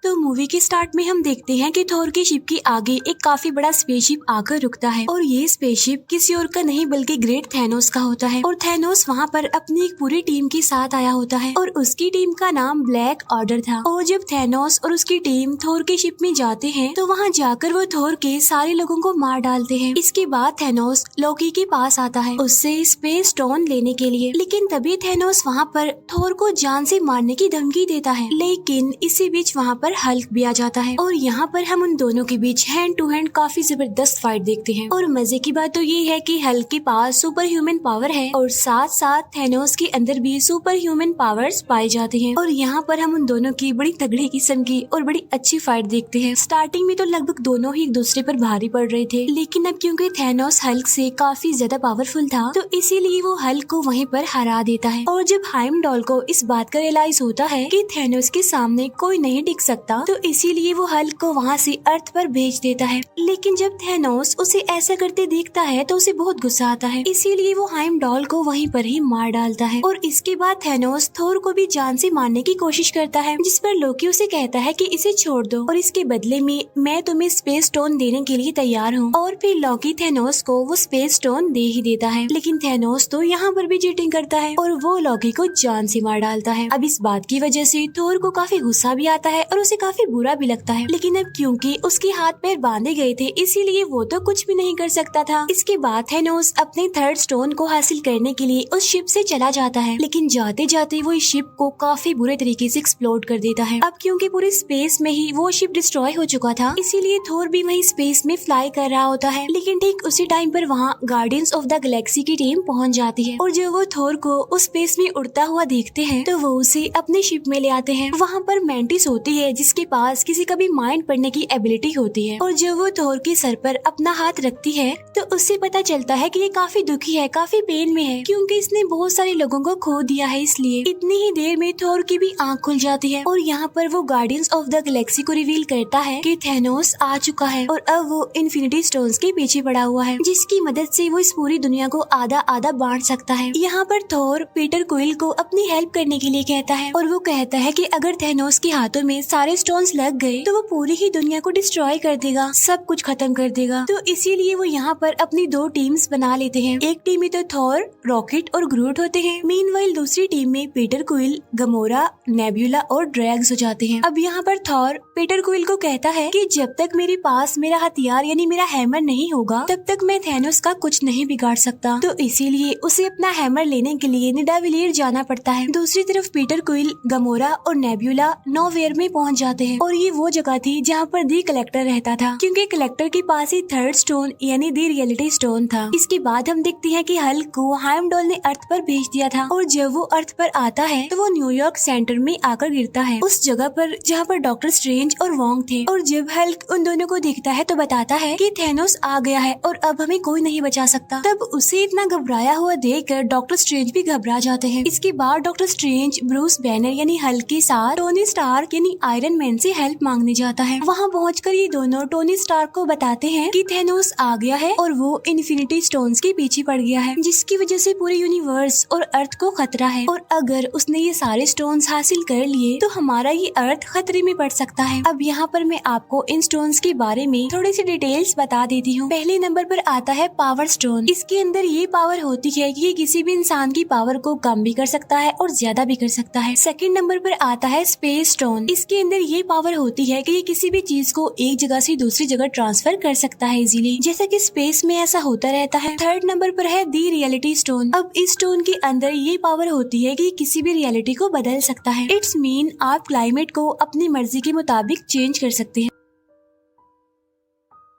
तो मूवी के स्टार्ट में हम देखते हैं कि थोर की शिप के आगे एक काफी बड़ा स्पेसशिप आकर रुकता है और ये स्पेसशिप किसी और का नहीं बल्कि ग्रेट थैनोस का होता है। और थैनोस वहाँ पर अपनी एक पूरी टीम के साथ आया होता है और उसकी टीम का नाम ब्लैक ऑर्डर था। और जब थैनोस और उसकी टीम थोर की शिप में जाते हैं तो वहाँ जाकर वो थोर के सारे लोगों को मार डालते हैं। इसके बाद थैनोस लोकी के पास आता है उससे स्पेस स्टोन लेने के लिए, लेकिन तभी थैनोस वहाँ पर थोर को जान से मारने की धमकी देता है। लेकिन इसी बीच वहाँ पर हल्क भी आ जाता है और यहाँ पर हम उन दोनों के बीच हैंड टू हैंड काफी जबरदस्त फाइट देखते हैं। और मजे की बात तो ये है कि हल्क के पास सुपर ह्यूमन पावर है और साथ साथ थैनोस के अंदर भी सुपर ह्यूमन पावर्स पाए जाते हैं। और यहाँ पर हम उन दोनों की बड़ी तगड़ी किस्म की और बड़ी अच्छी फाइट देखते हैं। स्टार्टिंग में तो लगभग दोनों ही एक दूसरे पर भारी पड़ रहे थे, लेकिन अब क्योंकि थैनोस हल्क से काफी ज्यादा पावरफुल था तो इसीलिए वो हल्क को वहीं पर हरा देता है। और जब हाइमडॉल को इस बात का रियलाइज होता है कि थैनोस के सामने कोई नहीं टिक सकता तो इसीलिए वो हल्क को वहाँ से अर्थ पर भेज देता है। लेकिन जब थैनोस उसे ऐसा करते देखता है तो उसे बहुत गुस्सा आता है, इसीलिए वो हाइमडॉल को वहीं पर ही मार डालता है। और इसके बाद थैनोस थोर को भी जान से मारने की कोशिश करता है, जिस पर लोकी उसे कहता है कि इसे छोड़ दो और इसके बदले में मैं तुम्हें स्पेस स्टोन देने के लिए तैयार हूँ। और फिर लोकी थैनोस को वो स्पेस स्टोन दे ही देता है, लेकिन थैनोस तो यहाँ पर भी चीटिंग करता है और वो लोकी को जान से मार डालता है। अब इस बात की वजह से थोर को काफी गुस्सा भी आता है और उसे काफी बुरा भी लगता है, लेकिन अब क्योंकि उसके हाथ पैर बांधे गए थे इसीलिए वो तो कुछ भी नहीं कर सकता था। इसके बाद थैनोस अपने थर्ड स्टोन को हासिल करने के लिए उस शिप से चला जाता है, लेकिन जाते जाते वो इस शिप को काफी बुरे तरीके से एक्सप्लोड कर देता है। अब क्योंकि पूरे स्पेस में ही वो शिप डिस्ट्रॉय हो चुका था इसीलिए थोर भी वही स्पेस में फ्लाई कर रहा होता है, लेकिन ठीक उसी टाइम पर वहाँ गार्डियंस ऑफ द गैलेक्सी की टीम पहुँच जाती है। और जब वो थोर को उस स्पेस में उड़ता हुआ देखते हैं तो वो उसे अपने शिप में ले आते हैं। वहाँ पर मैंटिस होती है जिसके पास किसी का भी माइंड पढ़ने की एबिलिटी होती है और जब वो थोर के सर पर अपना हाथ रखती है तो उससे पता चलता है कि ये काफी दुखी है, काफी पेन में है क्योंकि इसने बहुत सारे लोगों को खो दिया है। इसलिए इतनी ही देर में थोर की भी आंख खुल जाती है और यहाँ पर वो गार्डियंस ऑफ द गैलेक्सी को रिवील करता है कि थैनोस आ चुका है और अब वो इन्फिनिटी स्टोन्स के पीछे पड़ा हुआ है, जिसकी मदद से वो इस पूरी दुनिया को आधा आधा बांट सकता है। यहाँ पर थोर पीटर क्विल को अपनी हेल्प करने के लिए कहता है और वो कहता है कि अगर थैनोस के हाथों में सारे स्टोन्स लग गए तो वो पूरी ही दुनिया को डिस्ट्रॉय कर देगा, सब कुछ खत्म कर देगा। तो इसीलिए वो यहाँ पर अपनी दो टीम्स बना लेते हैं। एक टीम में तो थोर, रॉकेट और ग्रूट होते हैं, मीनवाइल दूसरी टीम में पीटर क्विल, गमोरा, नेब्यूला और ड्रैग्स हो जाते हैं। अब यहाँ पर थोर पीटर क्विल को कहता है कि जब तक मेरे पास मेरा हथियार यानी मेरा हैमर नहीं होगा तब तक मैं थैनोस का कुछ नहीं बिगाड़ सकता, तो इसीलिए उसे अपना हैमर लेने के लिए निडाविलियर जाना पड़ता है। दूसरी तरफ पीटर क्विल, गमोरा और नेब्यूला नोवेयर में पहुंच जाते हैं और ये वो जगह थी जहाँ पर दी कलेक्टर रहता था, क्योंकि कलेक्टर के पास ही थर्ड स्टोन यानी दी रियलिटी स्टोन था। इसके बाद हम देखते हैं कि हल्क को हाइमडॉल ने अर्थ पर भेज दिया था और जब वो अर्थ पर आता है तो वो न्यूयॉर्क सेंटर में आकर गिरता है, उस जगह पर जहाँ पर डॉक्टर स्ट्रेंज और वोंग थे। और जब हल्क उन दोनों को देखता है तो बताता है कि थैनोस आ गया है और अब हमें कोई नहीं बचा सकता। तब उसे इतना घबराया हुआ देखकर डॉक्टर स्ट्रेंज भी घबरा जाते हैं। इसके बाद डॉक्टर स्ट्रेंज ब्रूस बैनर यानी हल्क के साथ टोनी स्टार्क यानी आयरन मैन से हेल्प मांगने जाता है। वहाँ पहुंचकर ये दोनों टोनी स्टार्क को बताते हैं कि थैनोस आ गया है और वो इन्फिनिटी स्टोन्स के पीछे पड़ गया है, जिसकी वजह से पूरे यूनिवर्स और अर्थ को खतरा है और अगर उसने ये सारे स्टोन्स हासिल कर लिए तो हमारा ये अर्थ खतरे में पड़ सकता है। अब यहाँ पर मैं आपको इन स्टोन्स के बारे में थोड़ी सी डिटेल्स बता देती हूँ। पहले नंबर पर आता है पावर स्टोन। इसके अंदर ये पावर होती है कि ये किसी भी इंसान की पावर को कम भी कर सकता है और ज्यादा भी कर सकता है। सेकंड नंबर पर आता है स्पेस स्टोन। इसके अंदर ये पावर होती है कि ये किसी भी चीज को एक जगह से दूसरी जगह ट्रांसफर कर सकता है इजीली, जैसा कि स्पेस में ऐसा होता रहता है। थर्ड नंबर पर है दी रियलिटी स्टोन। अब इस स्टोन के अंदर ये पावर होती है कि ये किसी भी रियलिटी को बदल सकता है। इट्स मीन आप क्लाइमेट को अपनी मर्जी के मुताबिक चेंज कर सकते हैं।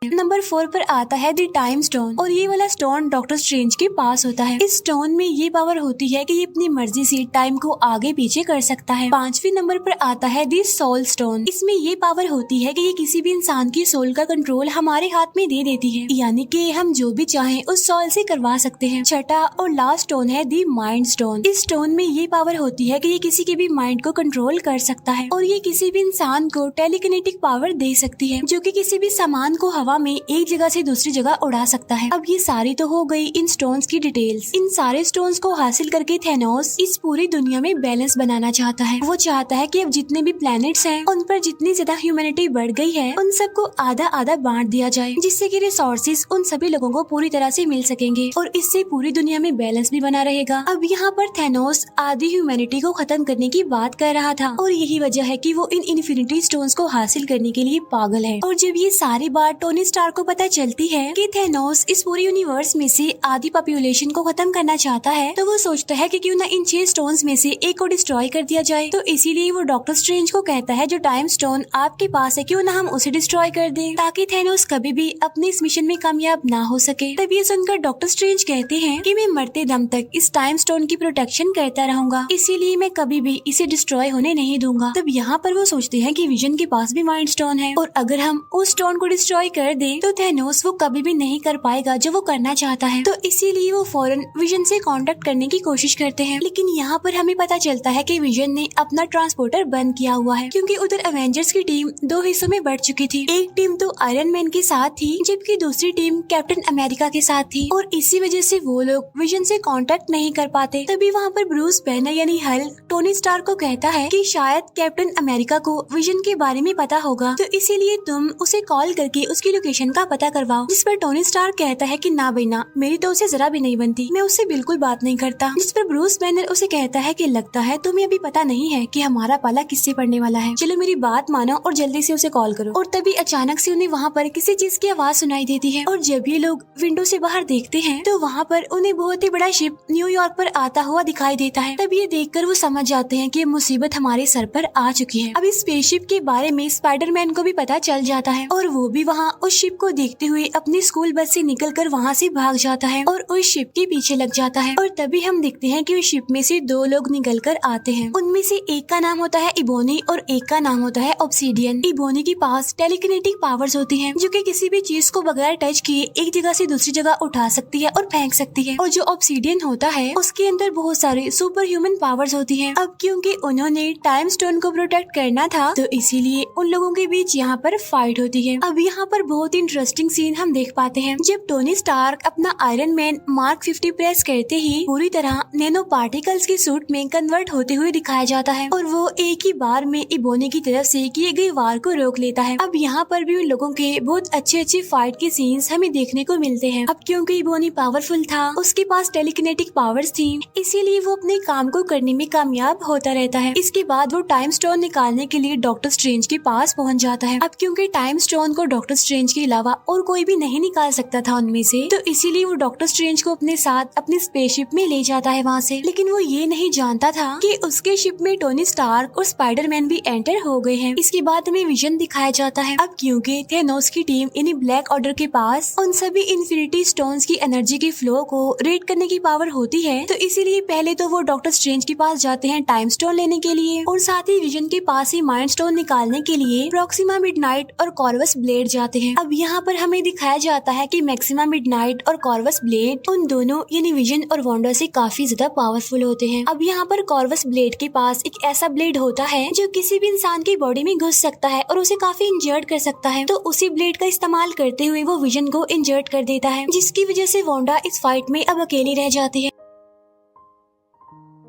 नंबर 4 पर आता है दी टाइम स्टोन और ये वाला स्टोन डॉक्टर स्ट्रेंज के पास होता है। इस स्टोन में ये पावर होती है कि ये अपनी मर्जी से टाइम को आगे पीछे कर सकता है। 5वें नंबर पर आता है दी सोल स्टोन। इसमें ये पावर होती है कि ये किसी भी इंसान की सोल का कंट्रोल हमारे हाथ में दे देती है, यानी कि हम जो भी चाहें उस सोल से करवा सकते हैं। छठा और लास्ट स्टोन है दी माइंड स्टोन। इस स्टोन में ये पावर होती है कि ये किसी के भी माइंड को कंट्रोल कर सकता है और ये किसी भी इंसान को टेलीकिनेटिक पावर दे सकती है, जो कि किसी भी सामान को हवा हवा में एक जगह से दूसरी जगह उड़ा सकता है। अब ये सारी तो हो गई इन स्टोन्स की डिटेल्स। इन सारे स्टोन्स को हासिल करके थैनोस इस पूरी दुनिया में बैलेंस बनाना चाहता है। वो चाहता है कि अब जितने भी प्लैनेट्स हैं उन पर जितनी ज्यादा ह्यूमैनिटी बढ़ गई है उन सबको आधा आधा बांट दिया जाए, जिससे कि रिसोर्सेज उन सभी लोगों को पूरी तरह से मिल सकेंगे और इससे पूरी दुनिया में बैलेंस भी बना रहेगा। अब यहाँ पर थैनोस आधी ह्यूमैनिटी को खत्म करने की बात कर रहा था और यही वजह है कि वो इन इन्फिनिटी स्टोन्स को हासिल करने के लिए पागल है। और जब ये सारी बात टोनी स्टार्क को पता चलती है कि थैनोस इस पूरे यूनिवर्स में से आधी पॉपुलेशन को खत्म करना चाहता है, तो वो सोचता है कि क्यों ना इन 6 स्टोन्स में से एक को डिस्ट्रॉय कर दिया जाए। तो इसीलिए वो डॉक्टर स्ट्रेंज को कहता है जो टाइम स्टोन आपके पास है क्यों ना हम उसे डिस्ट्रॉय कर दें, ताकि थैनोस कभी भी अपने इस मिशन में कामयाब ना हो सके। तब ये सुनकर डॉक्टर स्ट्रेंज कहते हैं कि मैं मरते दम तक इस टाइम स्टोन की प्रोटेक्शन करता रहूंगा, इसीलिए मैं कभी भी इसे डिस्ट्रॉय होने नहीं दूंगा। तब यहाँ पर वो सोचते हैं कि विजन के पास भी माइंड स्टोन है और अगर हम उस स्टोन को डिस्ट्रॉय कर दें तो थैनोस वो कभी भी नहीं कर पाएगा जो वो करना चाहता है। तो इसीलिए वो फौरन विजन से कांटेक्ट करने की कोशिश करते हैं। लेकिन यहाँ पर हमें पता चलता है कि विजन ने अपना ट्रांसपोर्टर बंद किया हुआ है, क्योंकि उधर एवेंजर्स की टीम 2 हिस्सों में बढ़ चुकी थी। एक टीम तो आयरन मैन के साथ थी जबकि दूसरी टीम कैप्टन अमेरिका के साथ थी और इसी वजह से वो लोग विजन से कांटेक्ट नहीं कर पाते। तभी वहाँ पर ब्रूस बैनर यानी हल्क टोनी स्टार्क को कहता है कि शायद कैप्टन अमेरिका को विजन के बारे में पता होगा, तो इसीलिए तुम उसे कॉल करके उसकी लोकेशन का पता करवाओ। जिस पर टोनी स्टार्क कहता है कि ना भाई ना, मेरी तो उसे जरा भी नहीं बनती, मैं उससे बिल्कुल बात नहीं करता। जिस पर ब्रूस बैनर उसे कहता है कि लगता है तुम्हें अभी पता नहीं है कि हमारा पाला किससे पड़ने वाला है, चलो मेरी बात मानो और जल्दी से उसे कॉल करो। और तभी अचानक से उन्हें वहाँ पर किसी चीज की आवाज सुनाई देती है और जब ये लोग विंडो से बाहर देखते हैं तो वहाँ पर उन्हें बहुत ही बड़ा शिप न्यूयॉर्क पर आता हुआ दिखाई देता है। तब ये देखकर वो समझ जाते हैं कि मुसीबत हमारे सर पर आ चुकी है। अब इस स्पेसशिप के बारे में स्पाइडरमैन को भी पता चल जाता है और वो भी वहाँ उस शिप को देखते हुए अपनी स्कूल बस से निकलकर वहाँ से भाग जाता है और उस शिप के पीछे लग जाता है। और तभी हम देखते हैं कि उस शिप में से 2 लोग निकल कर आते हैं। उनमें से एक का नाम होता है इबोनी और एक का नाम होता है ऑब्सीडियन। इबोनी के पास टेलीकिनेटिक पावर्स होती हैं जो कि किसी भी चीज को बगैर टच किए एक जगह से दूसरी जगह उठा सकती है और फेंक सकती है। और जो ऑब्सीडियन होता है उसके अंदर बहुत सारे सुपर ह्यूमन पावर्स होती हैं। अब क्योंकि उन्होंने टाइम स्टोन को प्रोटेक्ट करना था तो इसीलिए उन लोगों के बीच यहाँ पर फाइट होती है। अब यहाँ पर बहुत इंटरेस्टिंग सीन हम देख पाते हैं जब टोनी स्टार्क अपना आयरन मैन मार्क 50 प्रेस करते ही पूरी तरह नैनो पार्टिकल्स के सूट में कन्वर्ट होते हुए दिखाया जाता है और वो एक ही बार में इबोनी की तरफ से किए गए वार को रोक लेता है। अब यहाँ पर भी उन लोगों के बहुत अच्छे फाइट के सीन्स हमें देखने को मिलते हैं। अब क्योंकि इबोनी पावरफुल था, उसके पास टेलीकिनेटिक पावर्स थी, इसीलिए वो अपने काम को करने में कामयाब होता रहता है। इसके बाद वो टाइम स्टोन निकालने के लिए डॉक्टर स्ट्रेंज के पास पहुँच जाता है। अब क्योंकि टाइम स्टोन को डॉक्टर स्ट्रेंज के अलावा और कोई भी नहीं निकाल सकता था उनमें से, तो इसीलिए वो डॉक्टर स्ट्रेंज को अपने साथ अपनी स्पेसशिप में ले जाता है वहाँ से। लेकिन वो ये नहीं जानता था कि उसके शिप में टोनी स्टार्क और स्पाइडरमैन भी एंटर हो गए हैं। इसके बाद हमें विजन दिखाया जाता है। अब क्योंकि थैनोस की टीम यानी ब्लैक ऑर्डर के पास उन सभी इन्फिनिटी स्टोन्स की एनर्जी के फ्लो को रेड करने की पावर होती है, तो इसीलिए पहले तो वो डॉक्टर स्ट्रेंज के पास जाते हैं टाइम स्टोन लेने के लिए और साथ ही विजन के पास ही माइंड स्टोन निकालने के लिए प्रॉक्सिमा मिडनाइट और कॉर्वस ब्लेड जाते हैं। अब यहाँ पर हमें दिखाया जाता है कि मैक्सिमा मिडनाइट और कॉर्वस ब्लेड उन दोनों यानी विजन और वांडा से काफी ज्यादा पावरफुल होते हैं। अब यहाँ पर कॉर्वस ब्लेड के पास एक ऐसा ब्लेड होता है जो किसी भी इंसान की बॉडी में घुस सकता है और उसे काफी इंजर्ड कर सकता है, तो उसी ब्लेड का इस्तेमाल करते हुए वो विजन को इंजर्ड कर देता है, जिसकी वजह से वांडा इस फाइट में अब अकेली रह जाती है।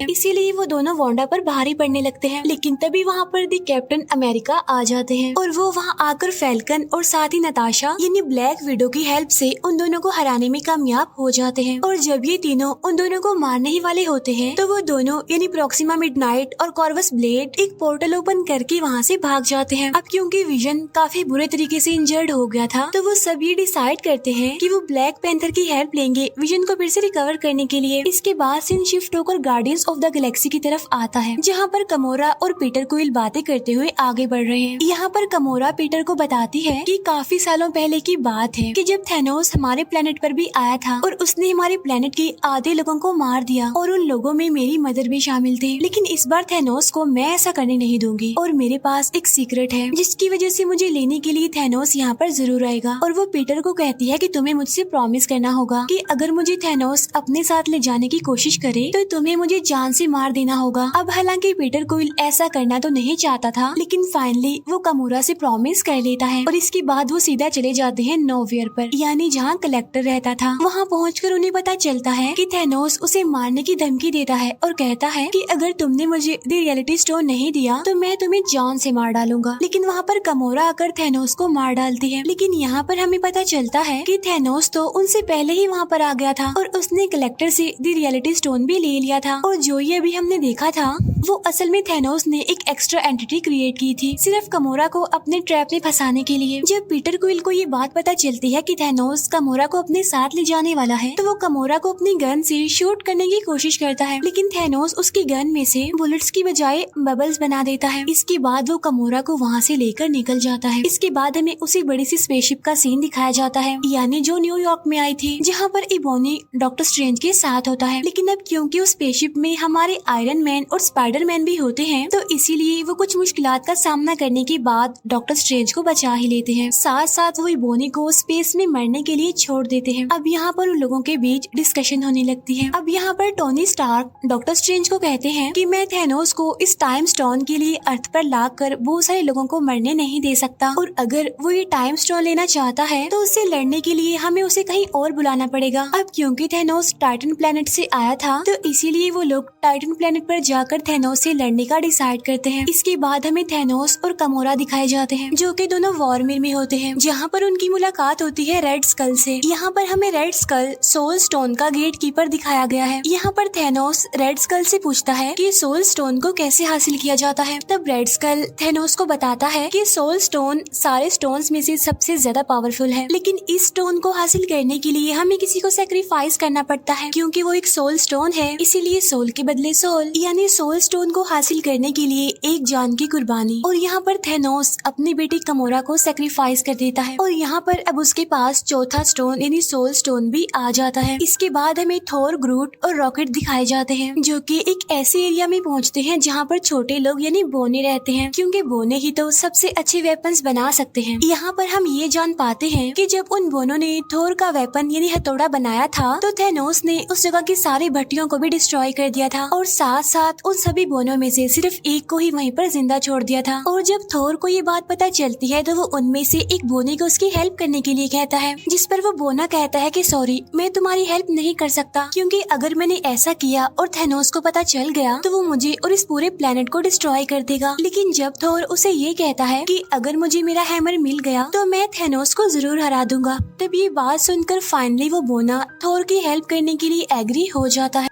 इसीलिए वो दोनों वांडा पर भारी पड़ने लगते हैं। लेकिन तभी वहाँ पर दी कैप्टन अमेरिका आ जाते हैं और वो वहाँ आकर फैल्कन और साथ ही नताशा यानी ब्लैक विडो की हेल्प से उन दोनों को हराने में कामयाब हो जाते हैं। और जब ये तीनों उन दोनों को मारने ही वाले होते हैं तो वो दोनों यानी प्रॉक्सिमा मिडनाइट और कॉर्वस ब्लेड एक पोर्टल ओपन करके वहाँ से भाग जाते हैं। अब क्योंकि विजन काफी बुरे तरीके से इंजर्ड हो गया था, तो वो सब ये डिसाइड करते हैं कि वो ब्लैक पैंथर की हेल्प लेंगे विजन को फिर से रिकवर करने के लिए। इसके बाद सीन शिफ्ट होकर गार्डियंस ऑफ द गैलेक्सी की तरफ आता है, जहाँ पर कमोरा और पीटर क्विल बातें करते हुए आगे बढ़ रहे हैं। यहाँ पर कमोरा पीटर को बताती है कि काफी सालों पहले की बात है कि जब थैनोस हमारे प्लेनेट पर भी आया था और उसने हमारे प्लेनेट के आधे लोगों को मार दिया और उन लोगों में मेरी मदर भी शामिल थी। लेकिन इस बार थैनोस को मैं ऐसा करने नहीं दूंगी और मेरे पास एक सीक्रेट है जिसकी वजह से मुझे लेने के लिए थैनोस यहाँ पर जरूर आएगा। और वो पीटर को कहती है कि तुम्हें मुझसे प्रॉमिस करना होगा कि अगर मुझे थैनोस अपने साथ ले जाने की कोशिश करे तो तुम्हें मुझे जान से मार देना होगा। अब हालांकि पीटर क्विल ऐसा करना तो नहीं चाहता था, लेकिन फाइनली वो कामोरा से प्रॉमिस कर लेता है और इसके बाद वो सीधा चले जाते हैं नोवियर पर, यानी जहाँ कलेक्टर रहता था। वहाँ पहुँचकर उन्हें पता चलता है कि थैनोस उसे मारने की धमकी देता है और कहता है कि अगर तुमने मुझे द रियलिटी स्टोन नहीं दिया तो मैं तुम्हें जान से मार डालूंगा। लेकिन वहाँ पर कामोरा आकर थैनोस को मार डालती है। लेकिन यहाँ पर हमें पता चलता है कि थैनोस तो उनसे पहले ही वहाँ पर आ गया था और उसने कलेक्टर से द रियलिटी स्टोन भी ले लिया था। और जो ये अभी हमने देखा था वो असल में थैनोस ने एक एक्स्ट्रा एंटिटी क्रिएट की थी सिर्फ कामोरा को अपने ट्रैप में फंसाने के लिए। जब पीटर क्विल को ये बात पता चलती है कि थैनोस कामोरा को अपने साथ ले जाने वाला है तो वो कामोरा को अपनी गन से शूट करने की कोशिश करता है, लेकिन थैनोस उसकी गन में से बुलेट्स की बजाय बबल्स बना देता है। इसके बाद वो कामोरा को वहाँ से लेकर निकल जाता है। इसके बाद हमें उसी बड़ी सी स्पेसशिप का सीन दिखाया जाता है, यानी जो न्यूयॉर्क में आई थी, जहाँ पर इबोनी डॉक्टर स्ट्रेंज के साथ होता है। लेकिन अब क्योंकि उस स्पेसशिप में हमारे आयरन मैन और स्पाइडरमैन भी होते हैं तो इसीलिए वो कुछ मुश्किलात का सामना करने के बाद डॉक्टर स्ट्रेंज को बचा ही लेते हैं। साथ साथ वो इबोनी को स्पेस में मरने के लिए छोड़ देते हैं। अब यहाँ पर उन लोगों के बीच डिस्कशन होने लगती है। अब यहाँ पर टोनी स्टार्क डॉक्टर स्ट्रेंज को कहते हैं कि मैं थैनोस को इस टाइम स्टोन के लिए अर्थ पर लाकर बहुत सारे लोगों को मरने नहीं दे सकता, और अगर वो ये टाइम स्टोन लेना चाहता है तो उससे लड़ने के लिए हमें उसे कहीं और बुलाना पड़ेगा। अब क्योंकि थैनोस टाइटन प्लेनेट से आया था तो इसीलिए वो लोग टाइटन प्लेनेट पर जाकर थैनोस से लड़ने का डिसाइड करते हैं। इसके बाद हमें थैनोस और कामोरा दिखाए जाते हैं जो कि दोनों वॉरमिर में होते हैं, जहाँ पर उनकी मुलाकात होती है रेड स्कल से। यहाँ पर हमें रेड स्कल सोल स्टोन का गेट कीपर दिखाया गया है। यहाँ पर थैनोस रेड स्कल से पूछता है कि सोल स्टोन को कैसे हासिल किया जाता है। तब रेड स्कल थैनोस को बताता है कि सोल स्टोन सारे स्टोन्स में से सबसे ज्यादा पावरफुल है, लेकिन इस स्टोन को हासिल करने के लिए हमें किसी को सेक्रीफाइस करना पड़ता है। क्योंकि वो एक सोल स्टोन है इसीलिए सोल के बदले सोल, यानी सोल स्टोन को हासिल करने के लिए एक जान की कुर्बानी। और यहाँ पर थैनोस अपनी बेटी कामोरा को सेक्रीफाइस कर देता है और यहाँ पर अब उसके पास चौथा स्टोन यानी सोल स्टोन भी आ जाता है। इसके बाद हमें थोर, ग्रूट और रॉकेट दिखाए जाते हैं जो कि एक ऐसे एरिया में पहुँचते हैं जहाँ पर छोटे लोग यानी बोने रहते हैं, क्योंकि बोने ही तो सबसे अच्छे वेपन्स बना सकते हैं। यहाँ पर हम ये जान पाते हैं कि जब उन बोनों ने थोर का वेपन यानी हथौड़ा बनाया था तो थैनोस ने उस जगह की सारी भट्टियों को भी डिस्ट्रॉय कर दिया था और साथ साथ उन सभी बोनों में से सिर्फ एक को ही वहीं पर जिंदा छोड़ दिया था। और जब थोर को ये बात पता चलती है तो वो उनमें से एक बोने को उसकी हेल्प करने के लिए कहता है, जिस पर वो बोना कहता है कि सॉरी मैं तुम्हारी हेल्प नहीं कर सकता, क्योंकि अगर मैंने ऐसा किया और थैनोस को पता चल गया तो वो मुझे और इस पूरे प्लेनेट को डिस्ट्रॉय कर देगा। लेकिन जब थोर उसे ये कहता है कि अगर मुझे मेरा हैमर मिल गया तो मैं थैनोस को जरूर हरा दूंगा, तब ये बात सुनकर फाइनली वो बोना थोर की हेल्प करने के लिए एग्री हो जाता है।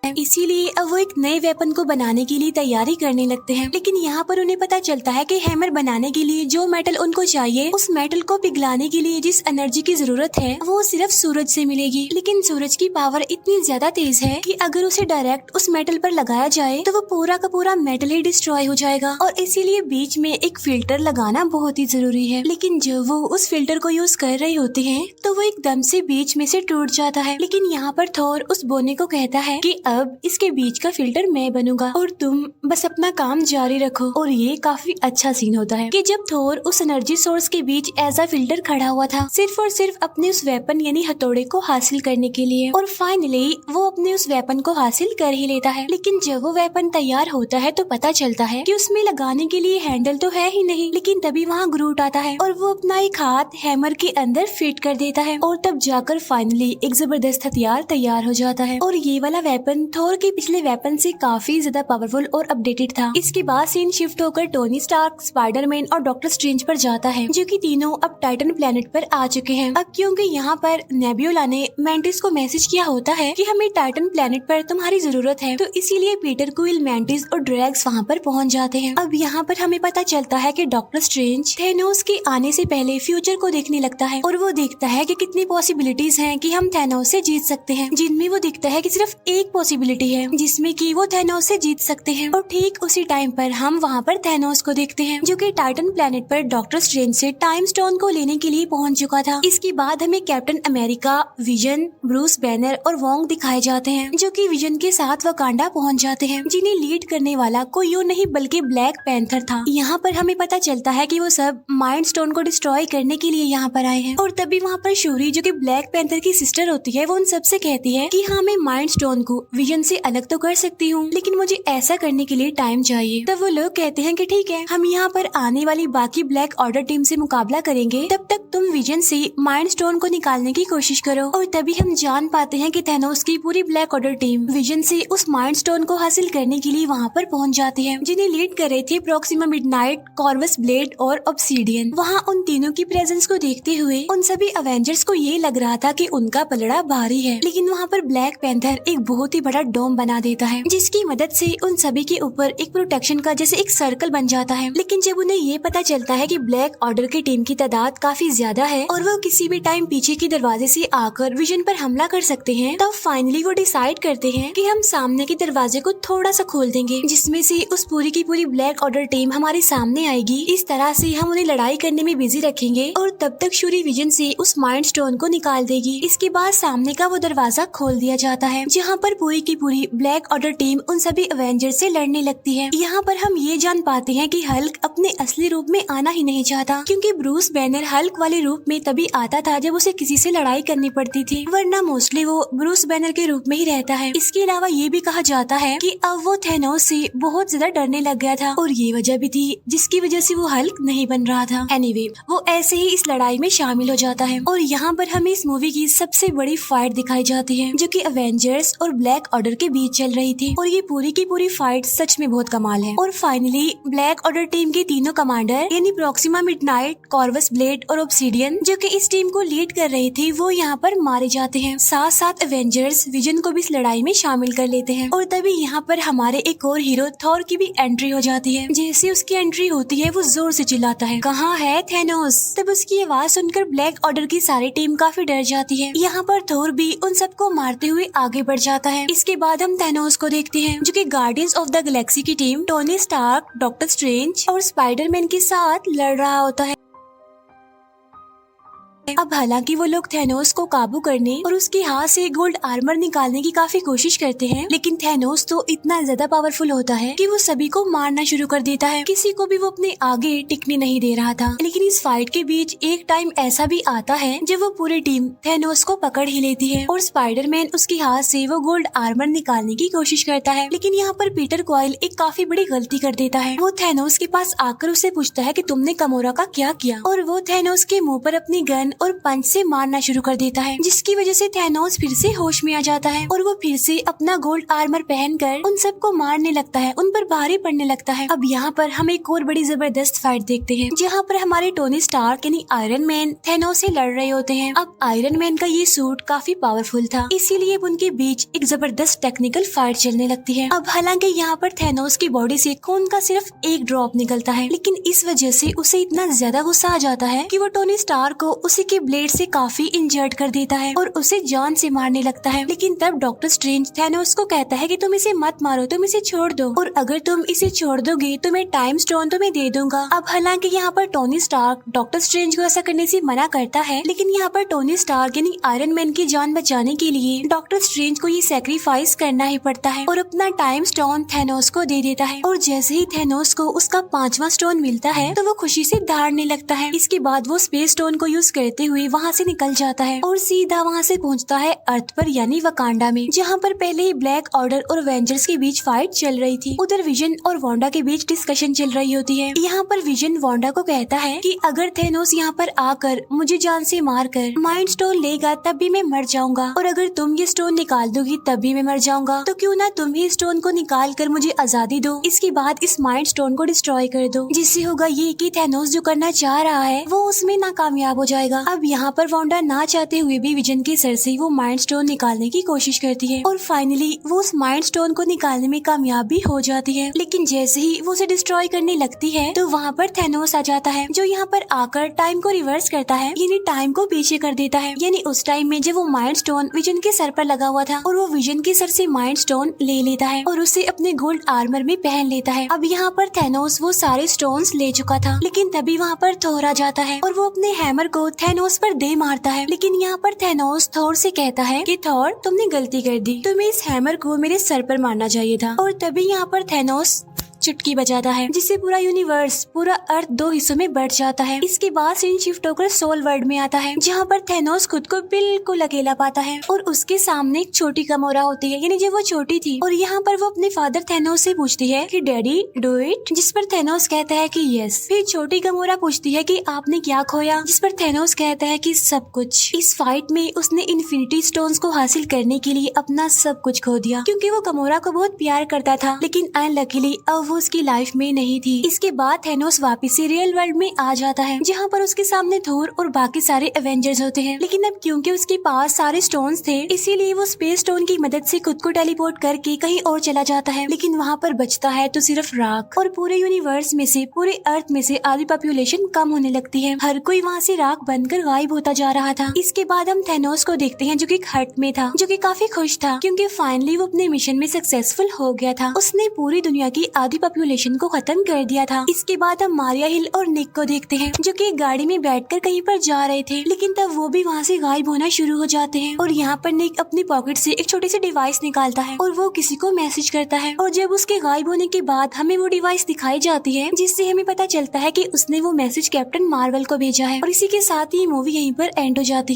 इसीलिए अब वो एक नए वेपन को बनाने के लिए तैयारी करने लगते हैं। लेकिन यहाँ पर उन्हें पता चलता है कि हैमर बनाने के लिए जो मेटल उनको चाहिए उस मेटल को पिघलाने के लिए जिस एनर्जी की जरूरत है वो सिर्फ सूरज से मिलेगी। लेकिन सूरज की पावर इतनी ज्यादा तेज है कि अगर उसे डायरेक्ट उस मेटल पर लगाया जाए तो वो पूरा का पूरा मेटल ही डिस्ट्रॉय हो जाएगा, और इसीलिए बीच में एक फिल्टर लगाना बहुत ही जरूरी है। लेकिन जब वो उस फिल्टर को यूज कर रहे होते हैं तो वो एकदम से बीच में से टूट जाता है। लेकिन यहाँ पर थोर उस बोने को कहता है कि अब इसके बीच का फिल्टर मैं बनूंगा और तुम बस अपना काम जारी रखो। और ये काफी अच्छा सीन होता है कि जब थोर उस एनर्जी सोर्स के बीच एज अ फिल्टर खड़ा हुआ था सिर्फ और सिर्फ अपने उस वेपन यानी हथौड़े को हासिल करने के लिए, और फाइनली वो अपने उस वेपन को हासिल कर ही लेता है। लेकिन जब वो वेपन तैयार होता है तो पता चलता है कि उसमें लगाने के लिए हैंडल तो है ही नहीं। लेकिन तभी वहाँ ग्रूट आता है और वो अपना एक हाथ हैमर के अंदर फिट कर देता है और तब जाकर फाइनली एक जबरदस्त हथियार तैयार हो जाता है। और ये वाला वेपन थोर के पिछले वेपन से काफी ज्यादा पावरफुल और अपडेटेड था। इसके बाद सीन शिफ्ट होकर टोनी स्टार्क, स्पाइडरमैन और डॉक्टर स्ट्रेंज पर जाता है, जो कि तीनों अब टाइटन प्लेनेट पर आ चुके हैं। अब क्योंकि यहाँ पर नेब्यूला ने मैंटिस को मैसेज किया होता है कि हमें टाइटन प्लेनेट पर तुम्हारी जरूरत है, तो इसीलिए पीटर क्विल, मैंटिस और ड्रैग्स वहाँ पर पहुँच जाते हैं। अब यहाँ पर हमें पता चलता है कि डॉक्टर स्ट्रेंज थैनोस के आने से पहले फ्यूचर को देखने लगता है और वो देखता है कि कितनी पॉसिबिलिटीज हैं कि हम थैनोस से जीत सकते हैं, जिनमें वो देखता है कि सिर्फ एक पॉसिबिलिटी है जिसमें कि वो थैनोस से जीत सकते हैं। और ठीक उसी टाइम पर हम वहाँ पर थैनोस को देखते हैं जो कि टाइटन प्लेनेट पर डॉक्टर स्ट्रेंज से टाइम स्टोन को लेने के लिए पहुँच चुका था। इसके बाद हमें captain America, vision, Bruce banner और वोंग दिखाए जाते हैं जो कि विजन के साथ वकांडा पहुँच जाते हैं, जिन्हें लीड करने वाला कोई और नहीं बल्कि ब्लैक पैंथर था। यहाँ पर हमें पता चलता है कि वो सब माइंड स्टोन को डिस्ट्रॉय करने के लिए यहाँ पर आए हैं। और तभी वहाँ पर शूरी जो कि ब्लैक पैंथर की सिस्टर होती है वो उन सबसे कहती है कि हाँ, मैं माइंड स्टोन को विजन से अलग तो कर सकती हूँ लेकिन मुझे ऐसा करने के लिए टाइम चाहिए। तब वो लोग कहते हैं कि ठीक है, हम यहाँ पर आने वाली बाकी ब्लैक ऑर्डर टीम से मुकाबला करेंगे, तब तक तुम विजन से माइंड स्टोन को निकालने की कोशिश करो। और तभी हम जान पाते हैं कि थैनोस की पूरी ब्लैक ऑर्डर टीम विजन से उस माइंड स्टोन को हासिल करने के लिए वहाँ पर पहुँच जाती है, जिन्हें लीड कर रहे थे प्रॉक्सिमा मिडनाइट, कॉर्वस ब्लेड और ऑब्सीडियन। वहाँ उन तीनों की प्रेजेंस को देखते हुए उन सभी अवेंजर्स को ये लग रहा था कि उनका पलड़ा भारी है, लेकिन वहाँ पर ब्लैक पैंथर एक बहुत ही बड़ा डोम बना देता है जिसकी मदद से उन सभी के ऊपर एक प्रोटेक्शन का जैसे एक सर्कल बन जाता है। लेकिन जब उन्हें ये पता चलता है कि ब्लैक ऑर्डर की टीम की तादाद काफी ज्यादा है और वो किसी भी टाइम पीछे के दरवाजे से आकर विजन पर हमला कर सकते हैं, तब फाइनली वो डिसाइड करते हैं कि हम सामने के दरवाजे को थोड़ा सा खोल देंगे जिसमें से उस पूरी की पूरी ब्लैक ऑर्डर टीम हमारे सामने आएगी। इस तरह से हम उन्हें लड़ाई करने में बिजी रखेंगे और तब तक शूरी विजन से उस माइंड स्टोन को निकाल देगी। इसके बाद सामने का वो दरवाजा खोल दिया जाता है जहाँ पर पूरी की पूरी ब्लैक ऑर्डर टीम उन सभी अवेंजर से लड़ने लगती है। यहाँ पर हम ये जान पाते हैं कि हल्क अपने असली रूप में आना ही नहीं चाहता, क्योंकि ब्रूस बैनर हल्क वाले रूप में तभी आता था जब उसे किसी से लड़ाई करनी पड़ती थी, वरना मोस्टली वो ब्रूस बैनर के रूप में ही रहता है। इसके अलावा ये भी कहा जाता है कि अब वो थैनोस से बहुत ज्यादा डरने लग गया था और ये वजह भी थी जिसकी वजह से वो हल्क नहीं बन रहा था। एनीवे, वो ऐसे ही इस लड़ाई में शामिल हो जाता है और यहाँ पर हमें इस मूवी की सबसे बड़ी फाइट दिखाई जाती है जो कि अवेंजर्स और ब्लैक ऑर्डर के बीच चल रही थी। और ये पूरी की पूरी फाइट सच में बहुत कमाल है। और फाइनली ब्लैक ऑर्डर टीम के तीनों कमांडर यानी प्रॉक्सिमा मिडनाइट, कॉर्वस ब्लेड और ऑब्सीडियन जो कि इस टीम को लीड कर रहे थे वो यहाँ पर मारे जाते हैं। साथ साथ अवेंजर्स विजन को भी इस लड़ाई में शामिल कर लेते हैं। और तभी यहाँ पर हमारे एक और हीरो थॉर की भी एंट्री हो जाती है। जैसे उसकी एंट्री होती है वो जोर से चिल्लाता है, कहाँ है थैनोस। तब उसकी आवाज सुनकर ब्लैक ऑर्डर की सारी टीम काफी डर जाती है। यहाँ पर थोर भी उन सबको मारते हुए आगे बढ़ जाता है। इसके बाद हम थैनोस को देखते हैं जो कि गार्डियंस ऑफ द गैलेक्सी की team Tony Stark, Doctor Strange और स्पाइडरमैन के साथ लड़ रहा होता है। अब हालांकि वो लोग थैनोस को काबू करने और उसके हाथ से गोल्ड आर्मर निकालने की काफी कोशिश करते हैं, लेकिन थैनोस तो इतना ज्यादा पावरफुल होता है कि वो सभी को मारना शुरू कर देता है। किसी को भी वो अपने आगे टिकने नहीं दे रहा था। लेकिन इस फाइट के बीच एक टाइम ऐसा भी आता है जब वो पूरी टीम थैनोस को पकड़ ही लेती है और स्पाइडरमैन उसके हाथ से वो गोल्ड आर्मर निकालने की कोशिश करता है। लेकिन यहाँ पर पीटर क्वाइल एक काफी बड़ी गलती कर देता है। वो थैनोस के पास आकर उसे पूछता है कि तुमने गमोरा का क्या किया, और वो थैनोस के मुंह पर अपनी गन और पंच से मारना शुरू कर देता है, जिसकी वजह से थैनोस फिर से होश में आ जाता है और वो फिर से अपना गोल्ड आर्मर पहनकर उन सबको मारने लगता है, उन पर भारी पड़ने लगता है। अब यहाँ पर हम एक और बड़ी जबरदस्त फाइट देखते हैं जहाँ पर हमारे टोनी स्टार्क यानी आयरन मैन थैनोस से लड़ रहे होते हैं। अब आयरन मैन का ये सूट काफी पावरफुल था, इसीलिए उनके बीच एक जबरदस्त टेक्निकल फाइट चलने लगती है। अब हालांकि यहाँ पर थैनोस की बॉडी से खून का सिर्फ एक ड्रॉप निकलता है, लेकिन इस वजह से उसे इतना ज्यादा गुस्सा आ जाता है कि वो टोनी स्टार्क को उसी के ब्लेड से काफी इंजर्ड कर देता है और उसे जान से मारने लगता है। लेकिन तब डॉक्टर स्ट्रेंज थैनोस को कहता है कि तुम इसे मत मारो, तुम इसे छोड़ दो, और अगर तुम इसे छोड़ दोगे तो मैं टाइम स्टोन तुम्हें दे दूंगा। अब हालांकि यहाँ पर टोनी स्टार्क डॉक्टर स्ट्रेंज को ऐसा करने से मना करता है, लेकिन यहाँ पर टोनी स्टार्क यानी आयरन मैन की जान बचाने के लिए डॉक्टर स्ट्रेंज को ये सैक्रिफाइस करना ही पड़ता है और अपना टाइम स्टोन थैनोस को दे देता है। और जैसे ही थैनोस को उसका 5वां स्टोन मिलता है तो वो खुशी से दहाड़ने लगता है। इसके बाद वो स्पेस स्टोन को यूज करते हुए वहाँ से निकल जाता है और सीधा वहाँ से पहुँचता है अर्थ पर यानी वकांडा में, जहाँ पर पहले ही ब्लैक ऑर्डर और एवेंजर्स के बीच फाइट चल रही थी। उधर विजन और वांडा के बीच डिस्कशन चल रही होती है। यहाँ पर विजन वांडा को कहता है कि अगर थैनोस यहाँ पर आकर मुझे जान से मार कर माइंड स्टोन लेगा तब भी मैं मर जाऊंगा, और अगर तुम ये स्टोन निकाल दोगी तब भी मैं मर जाऊंगा, तो क्यों ना तुम ही स्टोन को निकाल कर मुझे आजादी दो। इसके बाद इस माइंड स्टोन को डिस्ट्रॉय कर दो, जिससे होगा ये कि थैनोस जो करना चाह रहा है वो उसमें नाकामयाब हो जाएगा। अब यहाँ पर वांडा ना चाहते हुए भी विजन के सर से वो माइंड स्टोन निकालने की कोशिश करती है और फाइनली वो उस माइंड स्टोन को निकालने में कामयाब भी हो जाती है। लेकिन जैसे ही वो उसे डिस्ट्रॉय करने लगती है तो वहाँ पर थैनोस आ जाता है, जो यहाँ पर आकर टाइम को रिवर्स करता है, यानी टाइम को पीछे कर देता है। यानी उस टाइम में जब वो माइंड स्टोन विजन के सर पर लगा हुआ था और वो विजन के सर से माइंड स्टोन ले लेता है और उसे अपने गोल्ड आर्मर में पहन लेता है। अब यहाँ पर थैनोस वो सारे स्टोन्स ले चुका था, लेकिन तभी वहाँ पर थोर आ जाता है और वो अपने हैमर को थैनोस पर दे मारता है। लेकिन यहाँ पर थैनोस थोर से कहता है कि थोर, तुमने गलती कर दी, तुम्हें इस हैमर को मेरे सर पर मारना चाहिए था। और तभी यहाँ पर थैनोस चुटकी बजाता है, जिससे पूरा यूनिवर्स, पूरा अर्थ 2 हिस्सों में बढ़ जाता है। इसके बाद सीन शिफ्ट होकर सोल वर्ल्ड में आता है, जहाँ पर थैनोस खुद को बिल्कुल अकेला पाता है और उसके सामने एक छोटी गमोरा होती है, यानी जब वो छोटी थी। और यहाँ पर वो अपने फादर थैनोस से पूछती है कि डैडी डू इट, जिस पर थैनोस कहता है कि यस। फिर छोटी गमोरा पूछती है कि आपने क्या खोया, जिस पर थैनोस कहता है कि सब कुछ। इस फाइट में उसने इन्फिनिटी स्टोन्स को हासिल करने के लिए अपना सब कुछ खो दिया, क्योंकि वो गमोरा को बहुत प्यार करता था, लेकिन अनलकीली अब वो उसकी लाइफ में नहीं थी। इसके बाद थैनोस वापस से रियल वर्ल्ड में आ जाता है, जहाँ पर उसके सामने थोर और बाकी सारे एवेंजर्स होते हैं। लेकिन अब क्योंकि उसके पास सारे स्टोन्स थे, इसीलिए वो स्पेस स्टोन की मदद से खुद को टेलीपोर्ट करके कहीं और चला जाता है। लेकिन वहाँ पर बचता है तो सिर्फ राख, और पूरे यूनिवर्स में से, पूरे अर्थ में से आधी पॉपुलेशन कम होने लगती है। हर कोई वहाँ से राख बनकर गायब होता जा रहा था। इसके बाद हम थैनोस को देखते हैं, जो कि एक हट में था, जो कि काफी खुश था, क्योंकि फाइनली वो अपने मिशन में सक्सेसफुल हो गया था। उसने पूरी दुनिया की आधी पॉपुलेशन को खत्म कर दिया था। इसके बाद हम मारिया हिल और निक को देखते हैं, जो कि एक गाड़ी में बैठकर कहीं पर जा रहे थे, लेकिन तब वो भी वहाँ से गायब होना शुरू हो जाते हैं। और यहाँ पर निक अपनी पॉकेट से एक छोटी सी डिवाइस निकालता है और वो किसी को मैसेज करता है, और जब उसके गायब होने के बाद हमें वो डिवाइस दिखाई जाती है, जिससे हमें पता चलता है कि उसने वो मैसेज कैप्टन मार्वल को भेजा है। और इसी के साथ ही मूवी यहीं पर एंड हो जाती है।